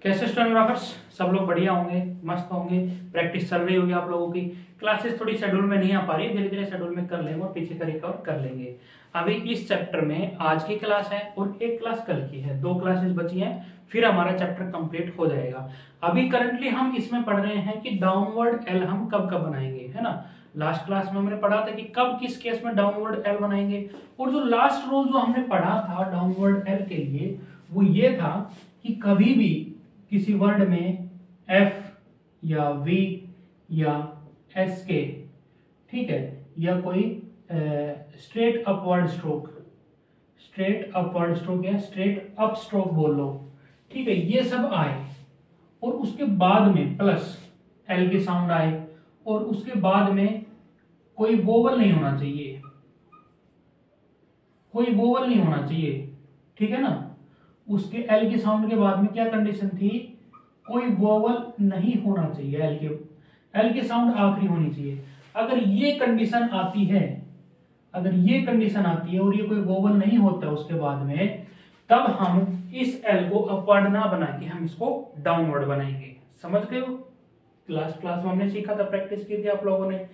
कैसे स्टेनोग्राफर्स सब लोग बढ़िया होंगे, मस्त होंगे। प्रैक्टिस चल रही होगी आप लोगों की। क्लासेस थोड़ी शेड्यूल में नहीं आ पा रही, धीरे धीरे शेड्यूल में कर लेंगे और पीछे का रिकवर कर लेंगे। अभी इस चैप्टर में आज की क्लास है और एक क्लास कल की है, 2 क्लासेस बची हैं, फिर हमारा चैप्टर कंप्लीट हो जाएगा। अभी करंटली हम इसमें पढ़ रहे हैं कि डाउनवर्ड एल हम कब कब बनाएंगे, है ना। लास्ट क्लास में हमने पढ़ा था कि कब किस केस में डाउनवर्ड एल बनाएंगे, और जो लास्ट रूल जो हमने पढ़ा था डाउनवर्ड एल के लिए वो ये था कि कभी भी किसी वर्ड में एफ या वी या एस के, ठीक है, या कोई स्ट्रेट अपवर्ड स्ट्रोक या स्ट्रेट अप स्ट्रोक बोल लो, ठीक है, ये सब आए और उसके बाद में प्लस एल के साउंड आए और उसके बाद में कोई वोवल नहीं होना चाहिए, ठीक है ना। उसके एल के साउंड के बाद में क्या कंडीशन थी, कोई वोवल नहीं होना चाहिए, एल के साउंड आखिरी होनी चाहिए। अगर ये कंडीशन आती है और ये कोई वोवल नहीं होता उसके बाद में, तब हम इस एल को अपवर्ड ना बना के हम इसको डाउनवर्ड बनाएंगे। समझ गए हो। क्लास में हमने सीखा था, प्रैक्टिस की थी आप लोगों ने।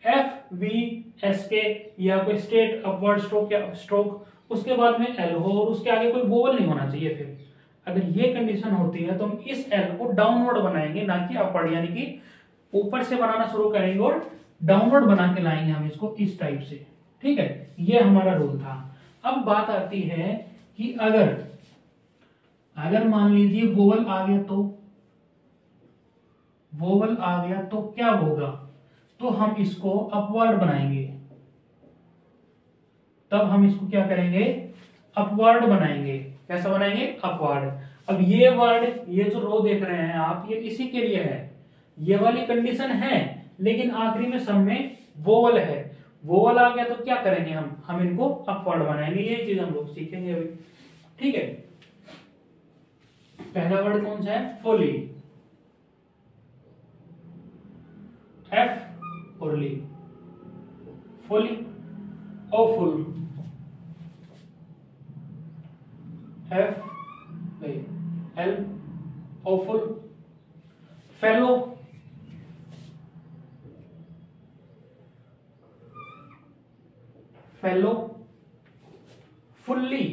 एफ वी एस के या कोई स्ट्रेट अपवर्ड स्ट्रोक या स्ट्रोक, उसके बाद में एल हो और उसके आगे कोई वोवल नहीं होना चाहिए। फिर अगर ये कंडीशन होती है तो हम इस एल को डाउनवर्ड बनाएंगे, ना कि अपवर्ड, यानी कि ऊपर से बनाना शुरू करेंगे और डाउनवर्ड बना के लाएंगे हम इसको इस टाइप से, ठीक है। ये हमारा रूल था। अब बात आती है कि अगर मान लीजिए वोवल आ गया तो क्या होगा, तो हम इसको अपवर्ड बनाएंगे। तब हम इसको क्या करेंगे, अपवर्ड बनाएंगे। कैसा बनाएंगे, अपवर्ड। अब ये वर्ड, ये जो रो देख रहे हैं आप, ये इसी के लिए है, ये वाली कंडीशन है, लेकिन आखिरी में सब में वोवल है। वोवल आ गया तो क्या करेंगे, हम इनको अपवर्ड बनाएंगे। ये चीज हम लोग सीखेंगे अभी, ठीक है। पहला वर्ड कौन सा है, फुली, एफ और ली, फुली और फुल, एफ एल और full, fellow, fully,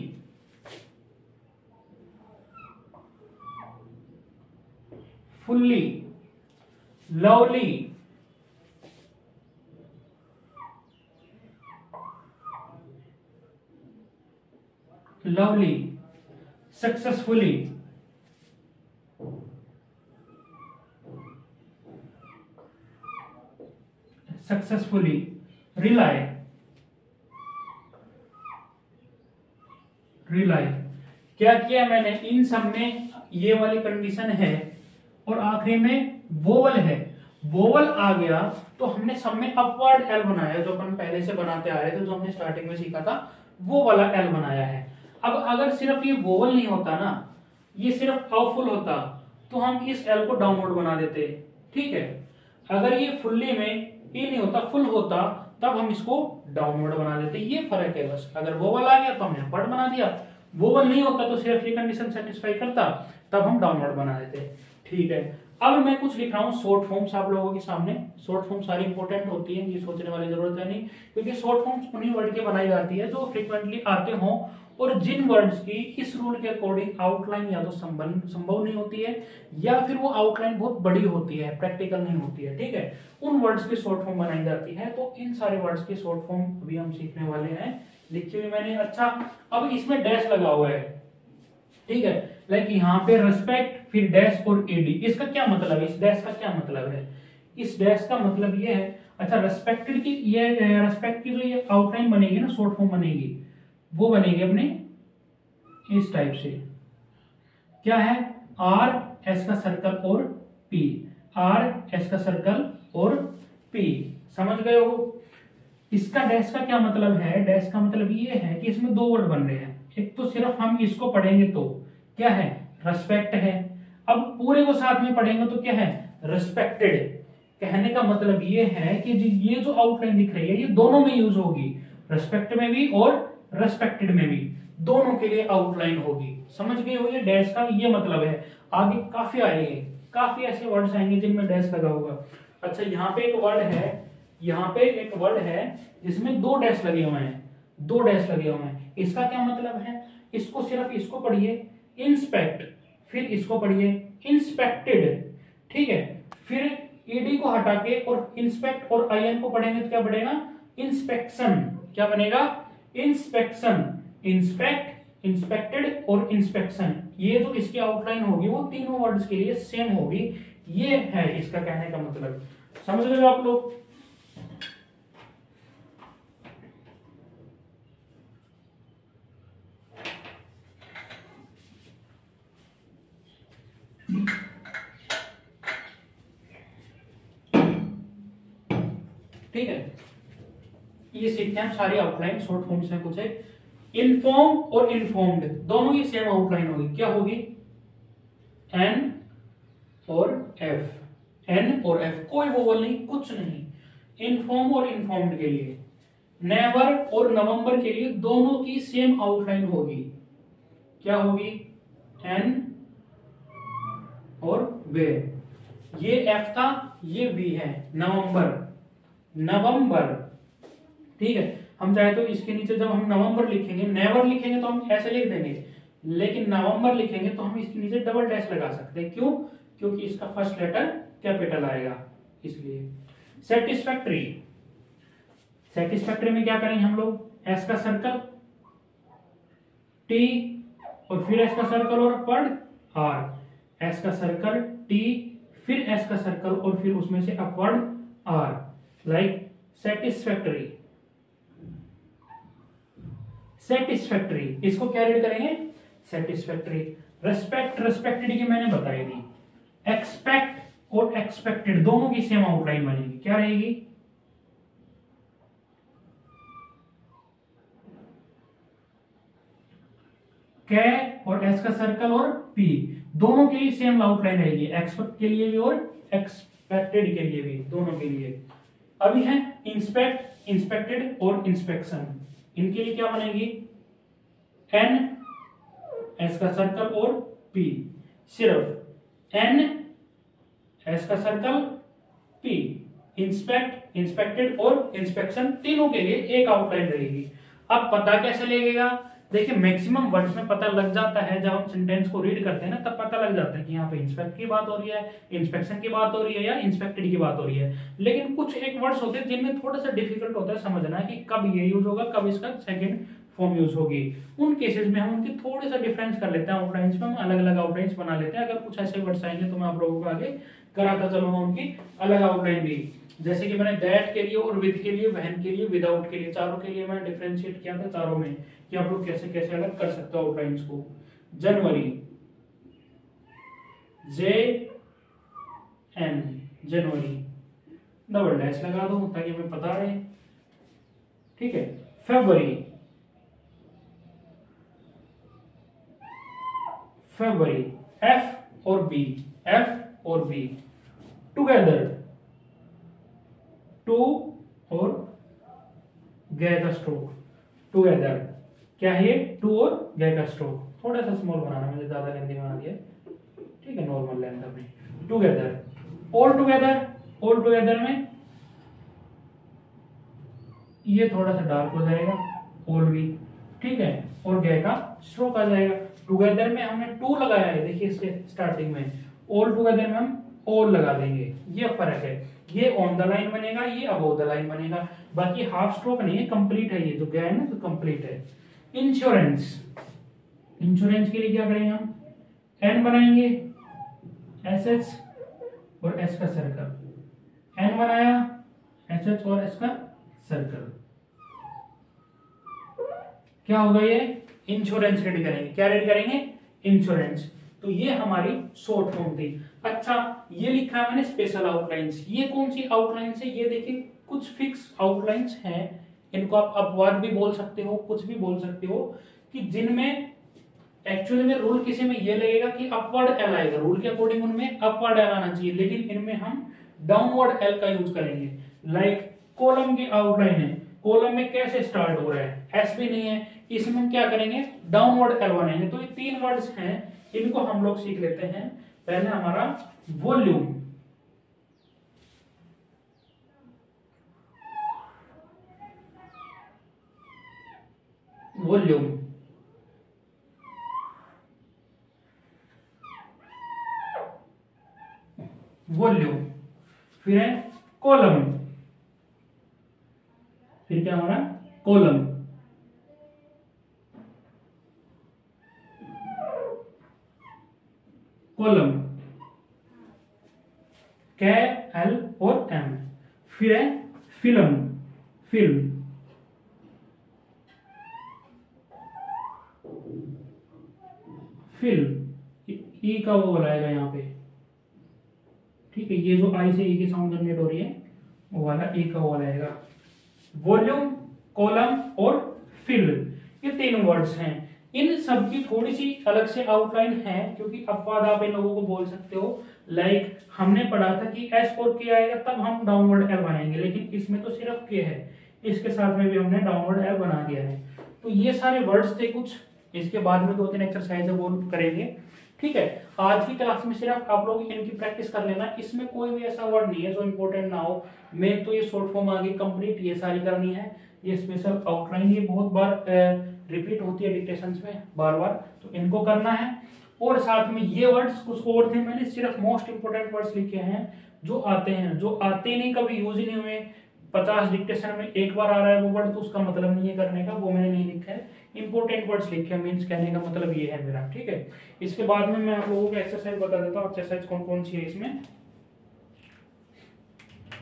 lovely, successfully, rely, क्या किया मैंने, इन सब में ये वाली कंडीशन है और आखिरी में वोवल है। वोवल आ गया तो हमने सब में अपवर्ड एल बनाया, जो अपन पहले से बनाते आ रहे थे, जो हमने स्टार्टिंग में सीखा था, वो वाला एल बनाया है। अब अगर सिर्फ ये वोवल नहीं होता ना, ये सिर्फ अफुल होता, तो हम इस एल को डाउनवर्ड बना देते, ठीक है। अगर ये फुल्ली में ये नहीं होता, फुल होता, तब हम इसको डाउनवर्ड बना देते। ये फर्क है बस। अगर वोवल आ गया तो हमने अपवर्ड बना दिया, वोवल नहीं होता तो सिर्फ ये कंडीशन सेटिस्फाई करता, तब हम डाउनवर्ड बना देते, ठीक है। अब मैं कुछ लिख रहा हूँ शॉर्ट फॉर्म्स आप लोगों के सामने। शॉर्ट फॉर्म सारी इंपॉर्टेंट होती है, ये सोचने वाली जरूरत है नहीं, क्योंकि शॉर्ट फॉर्म्स उन्हीं वर्ड की बनाई जाती है जो फ्रीक्वेंटली आते हों और जिन वर्ड्स की इस रूल के अकॉर्डिंग आउटलाइन या तो संभव नहीं होती है, या फिर वो आउटलाइन बहुत बड़ी होती है, प्रैक्टिकल नहीं होती है, ठीक है। उन वर्ड्स की शॉर्ट फॉर्म बनाई जाती है। तो इन सारे वर्ड्स की शॉर्ट फॉर्म अभी हम सीखने वाले हैं, लिखी हुई मैंने। अच्छा, अब इसमें डैश लगा हुआ है, ठीक है, लाइक यहाँ पे रेस्पेक्ट, फिर डैश और एडी। इसका क्या मतलब है, इस डैश का क्या मतलब है, इस डैश का मतलब ये है, अच्छा, रेस्पेक्टेड की, ये रेस्पेक्ट की जो ये आउटलाइन बनेगी ना, शॉर्ट फॉर्म बनेगी, वो बनेगी अपने इस टाइप से। क्या है, आर एस का सर्कल और पी, आर एस का सर्कल और पी, समझ गए हो। इसका डैश का क्या मतलब है, डैश का मतलब ये है कि इसमें 2 वर्ड बन रहे हैं। एक तो सिर्फ हम इसको पढ़ेंगे तो क्या है, रेस्पेक्ट है। अब पूरे को साथ में पढ़ेंगे तो क्या है, रेस्पेक्टेड। कहने का मतलब ये है कि ये जो आउटलाइन दिख रही है ये दोनों में यूज होगी, रेस्पेक्ट में भी और रेस्पेक्टेड में भी, दोनों के लिए आउटलाइन होगी। समझ गए हो, ये डैश का ये मतलब है। आगे काफी आएंगे, काफी ऐसे वर्ड्स आएंगे जिनमें डैश लगा होगा। अच्छा, यहाँ पे एक वर्ड है, यहाँ पे एक वर्ड है जिसमें दो डैश लगे हुए हैं, दो डैश लगे हुए हैं। इसका क्या मतलब है? इसको सिर्फ इसको पढ़िए इंस्पेक्ट, फिर इसको पढ़िए इंस्पेक्टेड, ठीक है। फिर ईडी को हटा के और इंस्पेक्ट और आईएन को पढ़ेंगे तो क्या बनेगा? इंस्पेक्शन। क्या बनेगा? इंस्पेक्शन। इंस्पेक्ट, इंस्पेक्टेड और इंस्पेक्शन, ये जो इसकी आउटलाइन होगी वो तीनों वर्ड्स के लिए सेम होगी। ये है इसका कहने का मतलब। समझ रहे हो आप लोग? ठीक है, ये सीखते हैं हम सारी आउटलाइन शॉर्ट फॉर्म से कुछ है। इनफॉर्म और इनफॉर्म्ड दोनों की सेम आउटलाइन होगी। क्या होगी? एन और एफ, एन और एफ, कोई वोवल नहीं, कुछ नहीं। इनफॉर्म और इनफॉर्म्ड के लिए, नेवर और नवंबर के लिए दोनों की सेम आउटलाइन होगी। क्या होगी? एन और वे। ये एफ था, ये वी है, नवंबर, नवंबर, ठीक है। हम चाहे तो इसके नीचे जब हम नवंबर लिखेंगे, नेवर लिखेंगे तो हम ऐसे लिख देंगे, लेकिन नवंबर लिखेंगे तो हम इसके नीचे डबल डैश लगा सकते हैं। क्यों? क्योंकि इसका फर्स्ट लेटर कैपिटल आएगा, इसलिए। सेटिस्फैक्टरी, सेटिस्फैक्टरी में क्या करेंगे हम लोग? एस का सर्कल, टी, और फिर एस का सर्कल और अपवर्ड आर, एस का सर्कल, टी, फिर एस का सर्कल और फिर उसमें से upward R, like satisfactory, satisfactory. इसको क्या रीड करेंगे? सेटिस्फैक्टरी। रेस्पेक्ट, रेस्पेक्टेड की मैंने बताई थी। एक्सपेक्ट और एक्सपेक्टेड दोनों की सेम आउटलाइन बनेगी। क्या रहेगी? के और एस का सर्कल और पी दोनों के लिए सेम आउटलाइन रहेगी, एक्सपेक्ट के लिए भी और एक्सपेक्टेड के लिए भी, दोनों के लिए। अभी है इंस्पेक्ट, इंस्पेक्टेड और इंस्पेक्शन। इनके लिए क्या बनेगी? एन, एस का सर्कल और पी, सिर्फ एन, एस का सर्कल, पी, इंस्पेक्ट, इंस्पेक्टेड और इंस्पेक्शन, तीनों के लिए एक आउटलाइन रहेगी। अब पता कैसे लगेगा? देखिए, मैक्सिमम वर्ड्स में पता लग जाता है, जब हम सेंटेंस को रीड करते हैं ना तब पता लग जाता है कि यहाँ पे इंस्पेक्ट की बात हो रही है, इंस्पेक्शन की बात हो रही है या इंस्पेक्टेड की बात हो रही है। लेकिन कुछ एक वर्ड्स होते हैं जिनमें थोड़ा सा डिफिकल्ट होता है समझना कि कब ये यूज होगा, कब इसका सेकेंड फॉर्म यूज होगी। उन केसेस में हम उनकी थोड़े सा डिफरेंस कर लेते हैं, आउटलाइंस में हम अलग अलग आउटलाइंस बना लेते हैं। अगर कुछ ऐसे वर्ड्स आएंगे तो मैं आप लोगों को आगे कराता चलूंगा उनकी अलग आउटलाइन भी। जैसे कि मैंने दैट के लिए और विद के लिए, वहन के लिए, विदाउट के लिए, चारों के लिए मैंने डिफरेंशिएट किया था चारों में कि आप लोग कैसे कैसे अलग कर सकते हो आउटलाइंस को। जनवरी, जे एन, जनवरी, डबल डैश लगा दो ताकि हमें पता रहे, ठीक है। फरवरी, फरवरी, एफ और बी, एफ और बी। टुगेदर, टू और गए का स्ट्रोक, टुगेदर। क्या है ये? टू और गए का स्ट्रोक। थोड़ा सा स्मॉल बनाना, मुझे ज्यादा लेंथी बना दिया, ठीक है, नॉर्मल लेंथ अपनी। Together, all together, all together में ये थोड़ा सा डार्क हो जाएगा, ऑल भी, ठीक है, और गए का स्ट्रोक आ जाएगा। टुगेदर में हमने टू लगाया है, देखिए इसके स्टार्टिंग में। ऑल टुगेदर में हम ऑल लगा देंगे, ये फर्क है। ये ऑन द लाइन बनेगा, ये अबव द लाइन बनेगा। बाकी हाफ स्ट्रोक नहीं है, कंप्लीट है। ये जो गया है ना तो कंप्लीट है। इंश्योरेंस, इंश्योरेंस के लिए क्या करेंगे हम? एन बनाएंगे, एस एच और एस का सर्कल, एन बनाया, एस एच और एस का सर्कल। क्या होगा? ये इंश्योरेंस रेडी करेंगे। क्या रेडी करेंगे? इंश्योरेंस। तो ये हमारी शॉर्ट फॉर्म थी। अच्छा, ये लिखा है मैंने स्पेशल आउटलाइंस। ये कौन सी आउटलाइंस है? ये देखिए, कुछ फिक्स आउटलाइंस हैं, इनको आप अपवर्ड भी बोल सकते हो, कुछ भी बोल सकते हो, कि जिनमें एक्चुअली में रूल किसी में ये लगेगा कि अपवर्ड एल आएगा, रूल के अकॉर्डिंग उनमें अपवर्ड एल आना चाहिए, लेकिन इनमें हम डाउनवर्ड एल का यूज करेंगे। लाइक कॉलम की आउटलाइन है, कॉलम में कैसे स्टार्ट हो रहा है, एस भी नहीं है, इसमें हम क्या करेंगे, डाउनवर्ड एल बनाएंगे। तो ये 3 वर्ड्स हैं, इनको हम लोग सीख लेते हैं। पहले हमारा वॉल्यूम, वॉल्यूम, वॉल्यूम, फिर है कॉलम, फिर क्या हमारा कॉलम, कॉलम, के एल और एम, फिर है फिल्म, फिल्म, फिल्म, ई का वो बनाएगा यहाँ पे, ठीक है, ये जो आई से ई की साउंड जनरेट हो रही है वो वाला ई का वो आएगा। वॉल्यूम, कॉलम और फिल, ये 3 वर्ड्स हैं। इन सब की थोड़ी सी अलग से आउटलाइन है, क्योंकि अपवाद आप इन लोगों को बोल सकते हो। लाइक हमने पढ़ा था कि एस और के आएगा तब हम डाउनवर्ड एल बनाएंगे, लेकिन इसमें तो सिर्फ के है, इसके साथ में भी हमने डाउनवर्ड एल बना दिया है। तो ये सारे वर्ड्स थे कुछ, इसके बाद में 2-3 एक्सरसाइज है वो करेंगे, ठीक है। आज की क्लास में सिर्फ आप लोग इनकी प्रैक्टिस कर लेना, इसमें कोई भी ऐसा वर्ड नहीं है जो इंपॉर्टेंट ना हो। मेन तो ये शॉर्ट फॉर्म आगे कंप्लीट ये सारी करनी है, ये स्पेशल आउटलाइन ये बहुत बार रिपीट होती है डिक्टेशंस में बार बार, तो इनको करना है। और साथ में ये वर्ड्स कुछ और थे, मैंने सिर्फ मोस्ट इंपोर्टेंट वर्ड्स लिखे हैं जो आते हैं, जो आते नहीं कभी यूज ही नहीं हुए। 50 डिक्टेशन में एक बार आ रहा है वो वर्ड तो उसका मतलब नहीं है करने का, वो मैंने नहीं लिखा है। इंपोर्टेंट वर्ड्स लिखे हैं, मीन्स कहने का मतलब ये है मेरा, ठीक है। इसके बाद में मैं आप लोगों को एक्सरसाइज बता देता हूँ, एक्सरसाइज कौन कौन सी है इसमें।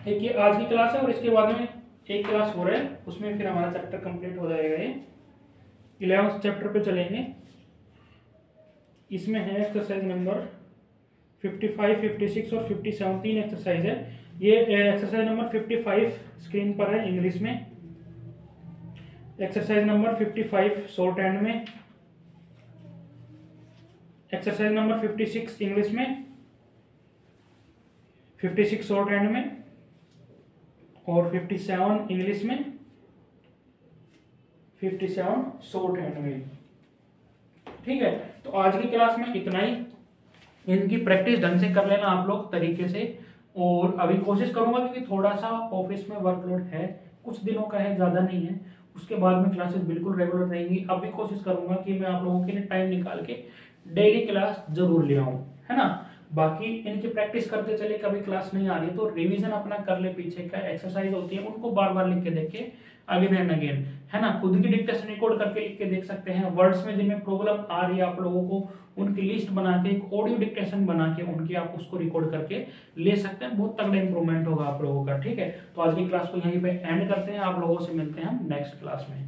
एक ये आज की क्लास है और इसके बाद में एक क्लास हो रहा है, उसमें फिर हमारा चैप्टर कंप्लीट हो जाएगा। ये 11th चैप्टर पे चलेंगे। इसमें है एक्सरसाइज नंबर 55, 56 और 57, 3 एक्सरसाइज है। ये एक्सरसाइज नंबर 55 स्क्रीन पर है इंग्लिश में, एक्सरसाइज नंबर 55 शॉर्ट हैंड में, एक्सरसाइज नंबर 56 इंग्लिश में, 56 शॉर्ट हैंड में और 57 इंग्लिश में, 57 शॉर्ट हैंड में, ठीक है। तो आज की क्लास में इतना ही, इनकी प्रैक्टिस ढंग से कर लेना आप लोग तरीके से। और अभी कोशिश करूंगा, क्योंकि थोड़ा सा ऑफिस में वर्कलोड है, कुछ दिनों का है, ज्यादा नहीं है। उसके बाद में क्लासेस बिल्कुल रेगुलर रहेंगी। अब भी कोशिश करूंगा कि मैं आप लोगों के लिए टाइम निकाल के डेली क्लास जरूर ले आऊं, है ना। बाकी इनकी प्रैक्टिस करते चले, कभी क्लास नहीं आ रही तो रिवीजन अपना कर ले, पीछे का एक्सरसाइज होती है उनको बार बार लिख के देखे अगेन एंड अगेन, है ना। खुद की डिक्टेशन रिकॉर्ड करके लिख के देख सकते हैं। वर्ड्स में जिनमें प्रॉब्लम आ रही है आप लोगों को, उनकी लिस्ट बना के एक ऑडियो डिक्टेशन बना के उनकी आप उसको रिकॉर्ड करके ले सकते हैं। बहुत तगड़ा इंप्रूवमेंट होगा आप लोगों का, ठीक है। तो आज की क्लास को यहीं पे एंड करते हैं, आप लोगों से मिलते हैं हम नेक्स्ट क्लास में।